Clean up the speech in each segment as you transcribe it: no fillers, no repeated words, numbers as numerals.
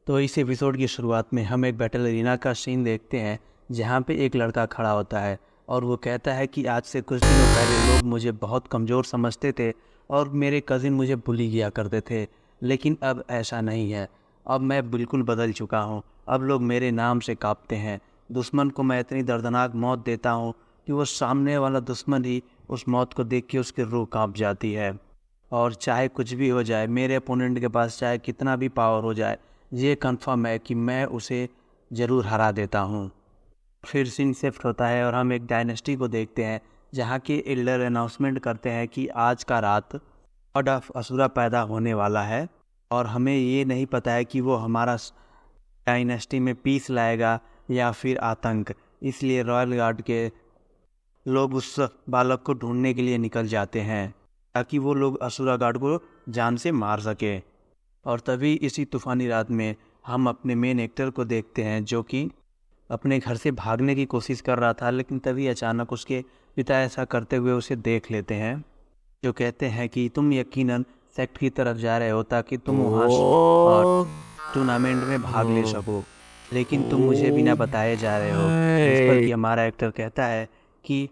तो इस एपिसोड की शुरुआत में हम एक बैटल एरिना का सीन देखते हैं जहाँ पे एक लड़का खड़ा होता है और वो कहता है कि आज से कुछ दिनों पहले लोग मुझे बहुत कमज़ोर समझते थे और मेरे कज़िन मुझे बुली किया करते थे, लेकिन अब ऐसा नहीं है। अब मैं बिल्कुल बदल चुका हूँ। अब लोग मेरे नाम से कांपते हैं। दुश्मन को मैं इतनी दर्दनाक मौत देता हूँ कि वो सामने वाला दुश्मन ही उस मौत को देख के उसकी रूह कांप जाती है। और चाहे कुछ भी हो जाए, मेरे अपोनेंट के पास चाहे कितना भी पावर हो जाए, ये कंफर्म है कि मैं उसे ज़रूर हरा देता हूँ। फिर सीन शिफ्ट होता है और हम एक डायनेस्टी को देखते हैं जहाँ के एल्डर अनाउंसमेंट करते हैं कि आज का रात गॉड ऑफ असुरा पैदा होने वाला है और हमें ये नहीं पता है कि वो हमारा डायनेस्टी में पीस लाएगा या फिर आतंक। इसलिए रॉयल गार्ड के लोग उस बालक को ढूंढने के लिए निकल जाते हैं ताकि वो लोग असुरा गार्ड को जान से मार सके। और तभी इसी तूफानी रात में हम अपने मेन एक्टर को देखते हैं जो कि अपने घर से भागने की कोशिश कर रहा था, लेकिन तभी अचानक उसके पिता ऐसा करते हुए उसे देख लेते हैं, जो कहते हैं कि तुम यकीनन सेक्ट की तरफ जा रहे हो ताकि तुम वहाँ टूर्नामेंट में भाग ले सको, लेकिन तुम मुझे बिना बताए जा रहे हो। इस पर कि हमारा एक्टर कहता है कि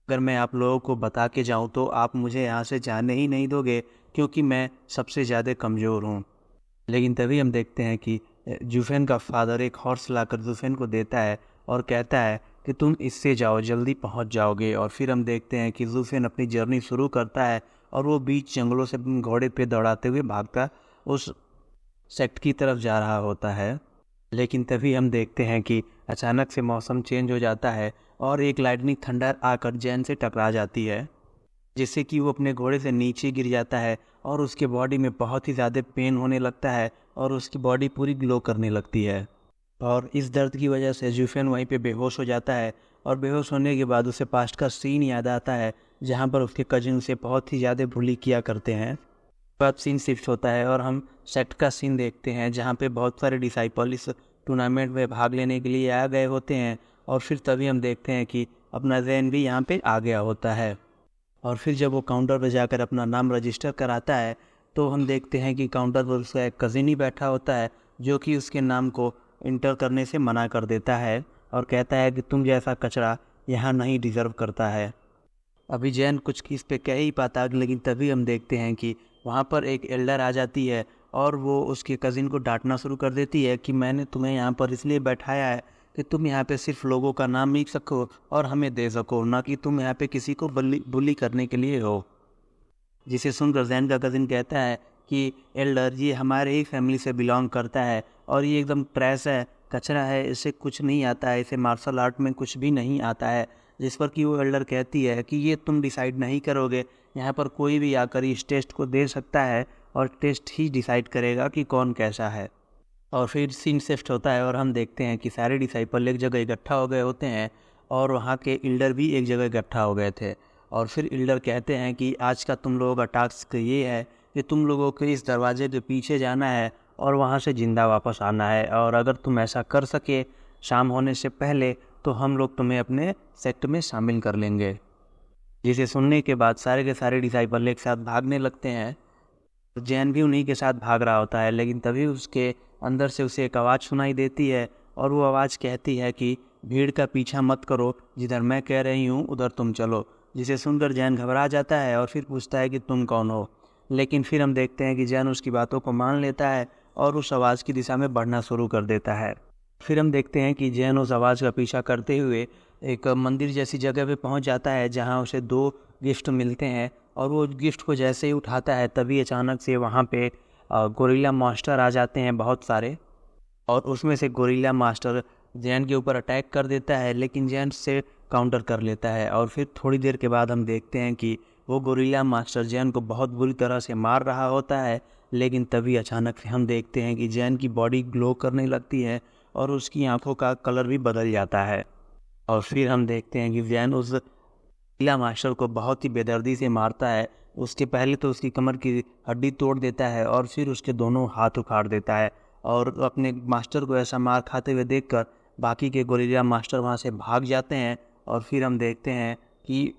अगर मैं आप लोगों को बता के जाऊँ तो आप मुझे यहाँ से जाने ही नहीं दोगे क्योंकि मैं सबसे ज़्यादा कमज़ोर हूँ। लेकिन तभी हम देखते हैं कि जूफेन का फादर एक हॉर्स लाकर जूफेन को देता है और कहता है कि तुम इससे जाओ, जल्दी पहुंच जाओगे। और फिर हम देखते हैं कि जूफेन अपनी जर्नी शुरू करता है और वो बीच जंगलों से घोड़े पे दौड़ाते हुए भागता उस सेक्ट की तरफ जा रहा होता है। लेकिन तभी हम देखते हैं कि अचानक से मौसम चेंज हो जाता है और एक लाइटनिंग थंडर आकर जैन से टकरा जाती है, जिससे कि वो अपने घोड़े से नीचे गिर जाता है और उसके बॉडी में बहुत ही ज़्यादा पेन होने लगता है और उसकी बॉडी पूरी ग्लो करने लगती है। और इस दर्द की वजह से जूफेन वहीं पे बेहोश हो जाता है और बेहोश होने के बाद उसे पास्ट का सीन याद आता है जहाँ पर उसके कजिन उसे बहुत ही ज़्यादा बुली किया करते हैं। बाद सीन शिफ्ट होता है और हम सेट का सीन देखते हैं जहाँ पे बहुत सारे डिसाइपल इस टूर्नामेंट में भाग लेने के लिए आ गए होते हैं। और फिर तभी हम देखते हैं कि अपना जैन भी यहाँ पे आ गया होता है। और फिर जब वो काउंटर पर जाकर अपना नाम रजिस्टर कराता है तो हम देखते हैं कि काउंटर पर उसका एक कज़िन ही बैठा होता है जो कि उसके नाम को इंटर करने से मना कर देता है और कहता है कि तुम जैसा कचरा यहाँ नहीं डिज़र्व करता है। अभी जैन कुछ इस पे कह ही पाता, लेकिन तभी हम देखते हैं कि वहाँ पर एक एल्डर आ जाती है और वो उसके कज़िन को डांटना शुरू कर देती है कि मैंने तुम्हें यहाँ पर इसलिए बैठाया है कि तुम यहाँ पे सिर्फ लोगों का नाम लिख सको और हमें दे सको, ना कि तुम यहाँ पे किसी को बुली करने के लिए हो। जिसे सुनकर जैन का कज़िन कहता है कि एल्डर ये हमारे ही फैमिली से बिलोंग करता है और ये एकदम ट्रैश है, कचरा है, इसे कुछ नहीं आता है, इसे मार्शल आर्ट में कुछ भी नहीं आता है। जिस पर कि वो एल्डर कहती है कि ये तुम डिसाइड नहीं करोगे, यहाँ पर कोई भी आकर इस टेस्ट को दे सकता है और टेस्ट ही डिसाइड करेगा कि कौन कैसा है। और फिर सीन शिफ्ट होता है और हम देखते हैं कि सारे डिसाइपल एक जगह इकट्ठा हो गए होते हैं और वहाँ के एल्डर भी एक जगह इकट्ठा हो गए थे। और फिर एल्डर कहते हैं कि आज का तुम लोगों का टास्क ये है कि तुम लोगों को इस दरवाजे के पीछे जाना है और वहाँ से ज़िंदा वापस आना है, और अगर तुम ऐसा कर सके शाम होने से पहले तो हम लोग तुम्हें अपने सेक्ट में शामिल कर लेंगे। जिसे सुनने के बाद सारे के सारे डिसाइपल एक साथ भागने लगते हैं। जैन भी उन्हीं के साथ भाग रहा होता है, लेकिन तभी उसके अंदर से उसे एक आवाज़ सुनाई देती है और वो आवाज़ कहती है कि भीड़ का पीछा मत करो, जिधर मैं कह रही हूँ उधर तुम चलो। जिसे सुनकर जैन घबरा जाता है और फिर पूछता है कि तुम कौन हो। लेकिन फिर हम देखते हैं कि जैन उसकी बातों को मान लेता है और उस आवाज़ की दिशा में बढ़ना शुरू कर देता है। फिर हम देखते हैं कि जैन उस आवाज़ का पीछा करते हुए एक मंदिर जैसी जगह पे पहुंच जाता है जहां उसे 2 गिफ्ट मिलते हैं। और वो गिफ्ट को जैसे ही उठाता है तभी अचानक से वहां पे गोरिल्ला मास्टर आ जाते हैं बहुत सारे, और उसमें से गोरिल्ला मास्टर जैन के ऊपर अटैक कर देता है, लेकिन जैन से काउंटर कर लेता है। और फिर थोड़ी देर के बाद हम देखते हैं कि वो गोरिल्ला मास्टर जैन को बहुत बुरी तरह से मार रहा होता है, लेकिन तभी अचानक से हम देखते हैं कि जैन की बॉडी ग्लो करने लगती है और उसकी आंखों का कलर भी बदल जाता है। और फिर हम देखते हैं कि जैन उस गोरिल्ला मास्टर को बहुत ही बेदर्दी से मारता है। उसके पहले तो उसकी कमर की हड्डी तोड़ देता है और फिर उसके दोनों हाथ उखाड़ देता है। और अपने मास्टर को ऐसा मार खाते हुए देखकर बाकी के गोरिल्ला मास्टर वहाँ से भाग जाते हैं। और फिर हम देखते हैं कि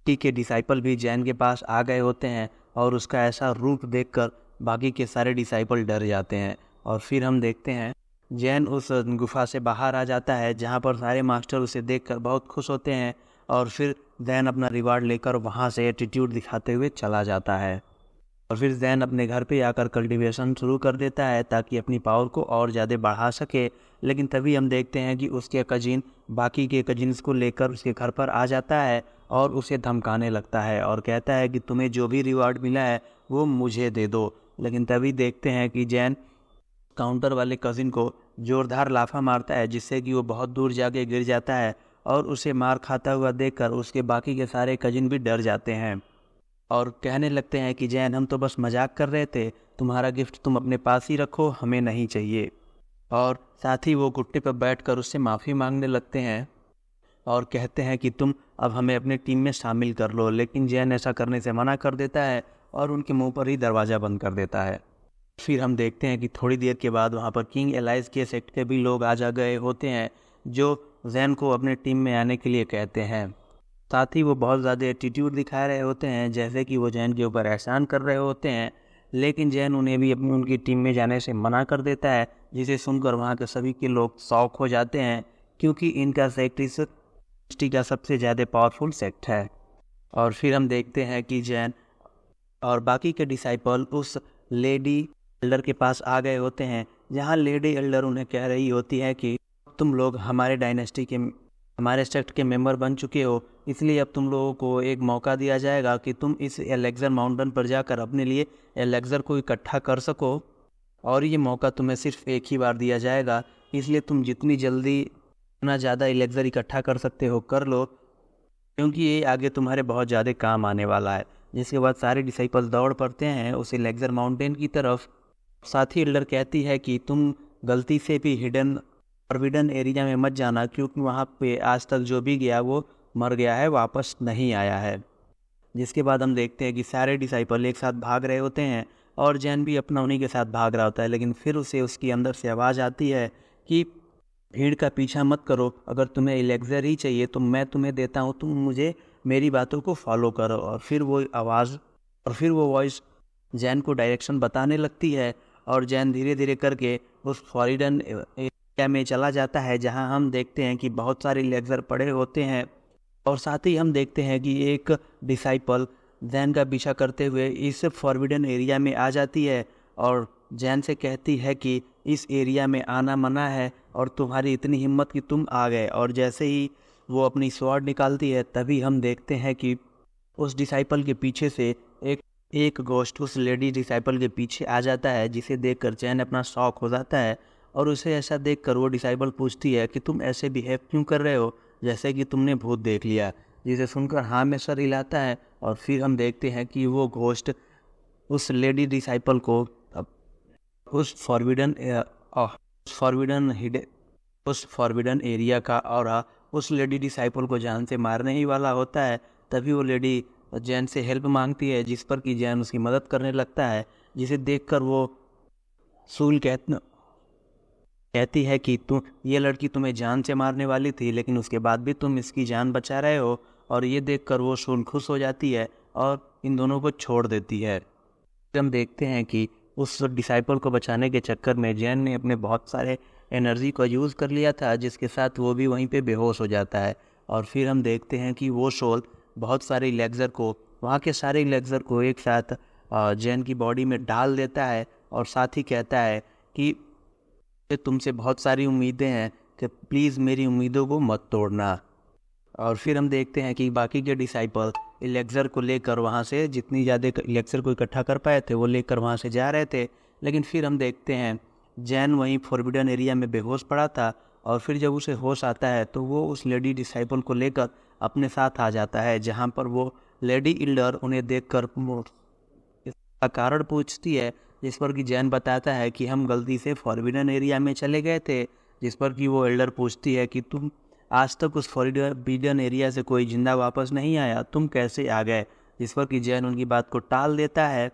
टी के डिसाइपल भी जैन के पास आ गए होते हैं और उसका ऐसा रूप देखकर बाकी के सारे डिसाइपल डर जाते हैं और फिर हम देखते हैं जैन उस गुफा से बाहर आ जाता है, जहाँ पर सारे मास्टर उसे देखकर बहुत खुश होते हैं और फिर जैन अपना रिवार्ड लेकर वहाँ से एटीट्यूड दिखाते हुए चला जाता है। और फिर जैन अपने घर पे आकर कल्टीवेशन शुरू कर देता है ताकि अपनी पावर को और ज़्यादा बढ़ा सके। लेकिन तभी हम देखते हैं कि उसके कजिन बाकी के कजिन्स को लेकर उसके घर पर आ जाता है और उसे धमकाने लगता है और कहता है कि तुम्हें जो भी रिवार्ड मिला है वो मुझे दे दो। लेकिन तभी देखते हैं कि जैन काउंटर वाले कजिन को जोरदार लाफा मारता है, जिससे कि वो बहुत दूर जाके गिर जाता है और उसे मार खाता हुआ देखकर उसके बाकी के सारे कजिन भी डर जाते हैं और कहने लगते हैं कि जैन हम तो बस मजाक कर रहे थे, तुम्हारा गिफ्ट तुम अपने पास ही रखो, हमें नहीं चाहिए। और साथ ही वो घुटने पर बैठकर उससे माफ़ी मांगने लगते हैं और कहते हैं कि तुम अब हमें अपनी टीम में शामिल कर लो। लेकिन जैन ऐसा करने से मना कर देता है और उनके मुंह पर ही दरवाज़ा बंद कर देता है। फिर हम देखते हैं कि थोड़ी देर के बाद वहाँ पर किंग एलाइज के सेक्ट के भी लोग आ जा गए होते हैं, जो जैन को अपने टीम में आने के लिए कहते हैं। साथ ही वो बहुत ज़्यादा एटीट्यूड दिखा रहे होते हैं, जैसे कि वो जैन के ऊपर एहसान कर रहे होते हैं। लेकिन जैन उन्हें भी अपनी उनकी टीम में जाने से मना कर देता है, जिसे सुनकर वहाँ के सभी के लोग शॉक हो जाते हैं, क्योंकि इनका सेक्ट इस सृष्टि का सबसे ज़्यादा पावरफुल सेक्ट है। और फिर हम देखते हैं कि जैन और बाकी के डिसाइपल उस लेडी एल्डर के पास आ गए होते हैं, जहाँ लेडी एल्डर उन्हें कह रही होती है कि तुम लोग हमारे डायनेस्टी के हमारे सेक्ट के मेंबर बन चुके हो, इसलिए अब तुम लोगों को एक मौका दिया जाएगा कि तुम इस एलेक्जर माउंटेन पर जाकर अपने लिए एलेक्जर को इकट्ठा कर सको। और ये मौका तुम्हें सिर्फ एक ही बार दिया जाएगा, इसलिए तुम जितनी जल्दी इतना ज़्यादा एलेक्जर इकट्ठा कर सकते हो कर लो, क्योंकि ये आगे तुम्हारे बहुत ज़्यादा काम आने वाला है। जिसके बाद सारे डिसाइपल दौड़ पड़ते हैं उस एलेक्जर माउंटेन की तरफ। साथ ही एल्डर कहती है कि तुम गलती से भी हिडन फॉरबिडन एरिया में मत जाना, क्योंकि वहाँ पे आज तक जो भी गया वो मर गया है, वापस नहीं आया है। जिसके बाद हम देखते हैं कि सारे डिसाइपल एक साथ भाग रहे होते हैं और जैन भी अपना उन्हीं के साथ भाग रहा होता है। लेकिन फिर उसे उसकी अंदर से आवाज़ आती है कि भीड़ का पीछा मत करो, अगर तुम्हें एलेक्जर ही चाहिए तो मैं तुम्हें देता हूँ, तुम मुझे मेरी बातों को फॉलो करो। और फिर वो वॉइस जैन को डायरेक्शन बताने लगती है और जैन धीरे धीरे करके उस फॉरिडन एरिया में चला जाता है, जहां हम देखते हैं कि बहुत सारे एलेक्जर पड़े होते हैं। और साथ ही हम देखते हैं कि एक डिसाइपल जैन का पीछा करते हुए इस फॉरबिडन एरिया में आ जाती है और जैन से कहती है कि इस एरिया में आना मना है और तुम्हारी इतनी हिम्मत कि तुम आ गए। और जैसे ही वो अपनी स्वॉर्ड निकालती है, तभी हम देखते हैं कि उस डिसाइपल के पीछे से एक गोश्त उस लेडी डिसाइपल के पीछे आ जाता है, जिसे देखकर जैन अपना शॉक हो जाता है। और उसे ऐसा देखकर वो डिसाइपल पूछती है कि तुम ऐसे बिहेव क्यों कर रहे हो, जैसे कि तुमने भूत देख लिया। जिसे सुनकर हाँ में सर हिलाता है। और फिर हम देखते हैं कि वो घोस्ट उस लेडी डिसाइपल को उस फॉरबिडन एरिया का और उस लेडी डिसाइपल को जान से मारने ही वाला होता है। तभी वो लेडी जैन से हेल्प मांगती है, जिस पर कि जैन उसकी मदद करने लगता है। जिसे देखकर वो सूल कहती है कि ये लड़की तुम्हें जान से मारने वाली थी, लेकिन उसके बाद भी तुम इसकी जान बचा रहे हो। और ये देखकर वो सूल खुश हो जाती है और इन दोनों को छोड़ देती है। हम देखते हैं कि उस डिसाइपल को बचाने के चक्कर में जैन ने अपने बहुत सारे एनर्जी को यूज़ कर लिया था, जिसके साथ वो भी वहीं पे बेहोश हो जाता है। और फिर हम देखते हैं कि वो सोल बहुत सारे वहाँ के सारे इलेक्जर को एक साथ जैन की बॉडी में डाल देता है और साथ ही कहता है कि तुमसे बहुत सारी उम्मीदें हैं, कि प्लीज़ मेरी उम्मीदों को मत तोड़ना। और फिर हम देखते हैं कि बाकी के डिसाइपल इलेक्जर को लेकर वहाँ से जितनी ज़्यादा इलेक्जर को इकट्ठा कर पाए थे वो लेकर वहाँ से जा रहे थे। लेकिन फिर हम देखते हैं जैन वहीं फॉरबिडन एरिया में बेहोश पड़ा था और फिर जब उसे होश आता है तो वो उस लेडी डिसाइपल को लेकर अपने साथ आ जाता है, जहाँ पर वो लेडी इल्डर उन्हें देखकर इसका कारण पूछती है, जिस पर कि जैन बताता है कि हम गलती से फॉरबिडन एरिया में चले गए थे। जिस पर कि वो एल्डर पूछती है कि तुम आज तक उस फॉरबिडन एरिया से कोई जिंदा वापस नहीं आया, तुम कैसे आ गए। जिस पर कि जैन उनकी बात को टाल देता है।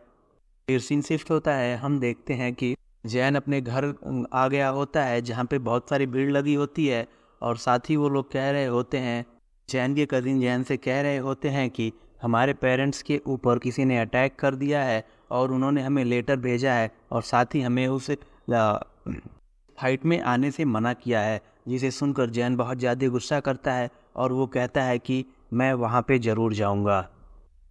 फिर सीन शिफ्ट होता है, हम देखते हैं कि जैन अपने घर आ गया होता है, जहाँ पे बहुत सारी भीड़ लगी होती है। और साथ ही वो लोग कह रहे होते हैं, जैन के कजिन जैन से कह रहे होते हैं कि हमारे पेरेंट्स के ऊपर किसी ने अटैक कर दिया है और उन्होंने हमें लेटर भेजा है और साथ ही हमें उस फाइट में आने से मना किया है, जिसे सुनकर जैन बहुत ज़्यादा गुस्सा करता है और वो कहता है कि मैं वहाँ पे ज़रूर जाऊँगा।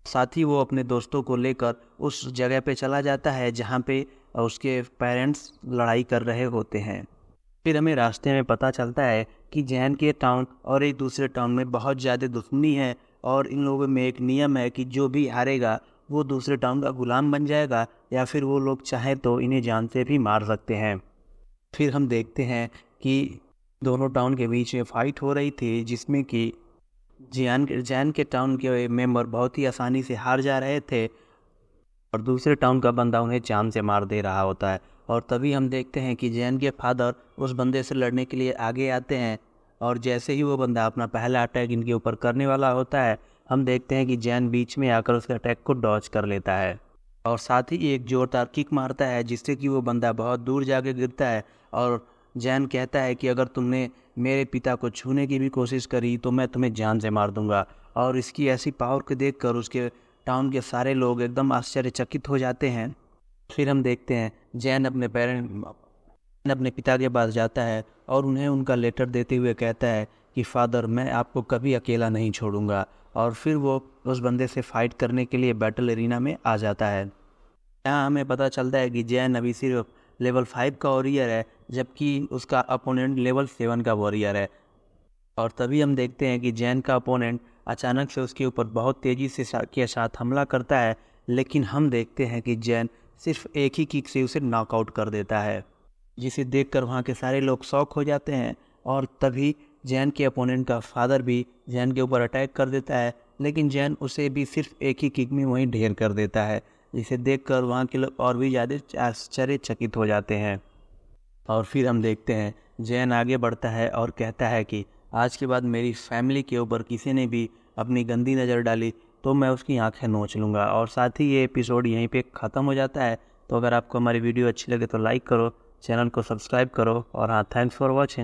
साथ ही वो अपने दोस्तों को लेकर उस जगह पे चला जाता है जहाँ पे उसके पेरेंट्स लड़ाई कर रहे होते हैं। फिर हमें रास्ते में पता चलता है कि जैन के टाउन और एक दूसरे टाउन में बहुत ज़्यादा दुश्मनी है और इन लोगों में एक नियम है कि जो भी हारेगा वो दूसरे टाउन का गुलाम बन जाएगा या फिर वो लोग चाहें तो इन्हें जान से भी मार सकते हैं। फिर हम देखते हैं कि दोनों टाउन के बीच में फ़ाइट हो रही थी, जिसमें कि जैन के टाउन के मेंबर बहुत ही आसानी से हार जा रहे थे और दूसरे टाउन का बंदा उन्हें जान से मार दे रहा होता है। और तभी हम देखते हैं कि जैन के फादर उस बंदे से लड़ने के लिए आगे आते हैं और जैसे ही वो बंदा अपना पहला अटैक इनके ऊपर करने वाला होता है, हम देखते हैं कि जैन बीच में आकर उसके अटैक को डॉज कर लेता है और साथ ही एक जोरदार किक मारता है, जिससे कि वो बंदा बहुत दूर जाके गिरता है। और जैन कहता है कि अगर तुमने मेरे पिता को छूने की भी कोशिश करी तो मैं तुम्हें जान से मार दूंगा। और इसकी ऐसी पावर को देखकर उसके टाउन के सारे लोग एकदम आश्चर्यचकित हो जाते हैं। फिर हम देखते हैं जैन अपने पिता के पास जाता है और उन्हें उनका लेटर देते हुए कहता है कि फादर, मैं आपको कभी अकेला नहीं छोड़ूंगा। और फिर वो उस बंदे से फाइट करने के लिए बैटल एरिना में आ जाता है। यहाँ हमें पता चलता है कि जैन अभी सिर्फ लेवल 5 का वॉरियर है, जबकि उसका अपोनेंट लेवल 7 का वॉरियर है। और तभी हम देखते हैं कि जैन का अपोनेंट अचानक से उसके ऊपर बहुत तेज़ी से के साथ हमला करता है, लेकिन हम देखते हैं कि जैन सिर्फ एक ही किक से उसे नॉकआउट कर देता है, जिसे देखकर वहाँ के सारे लोग शॉक हो जाते हैं। और तभी जैन के अपोनेंट का फादर भी जैन के ऊपर अटैक कर देता है, लेकिन जैन उसे भी सिर्फ एक ही किक में वहीं ढेर कर देता है, जिसे देखकर वहाँ के लोग और भी ज़्यादा आश्चर्यचकित हो जाते हैं। और फिर हम देखते हैं जैन आगे बढ़ता है और कहता है कि आज के बाद मेरी फैमिली के ऊपर किसी ने भी अपनी गंदी नज़र डाली तो मैं उसकी आंखें नोच लूँगा। और साथ ही ये एपिसोड यहीं पे ख़त्म हो जाता है। तो अगर आपको हमारी वीडियो अच्छी लगे तो लाइक करो, चैनल को सब्सक्राइब करो और हाँ, थैंक्स फॉर वॉचिंग।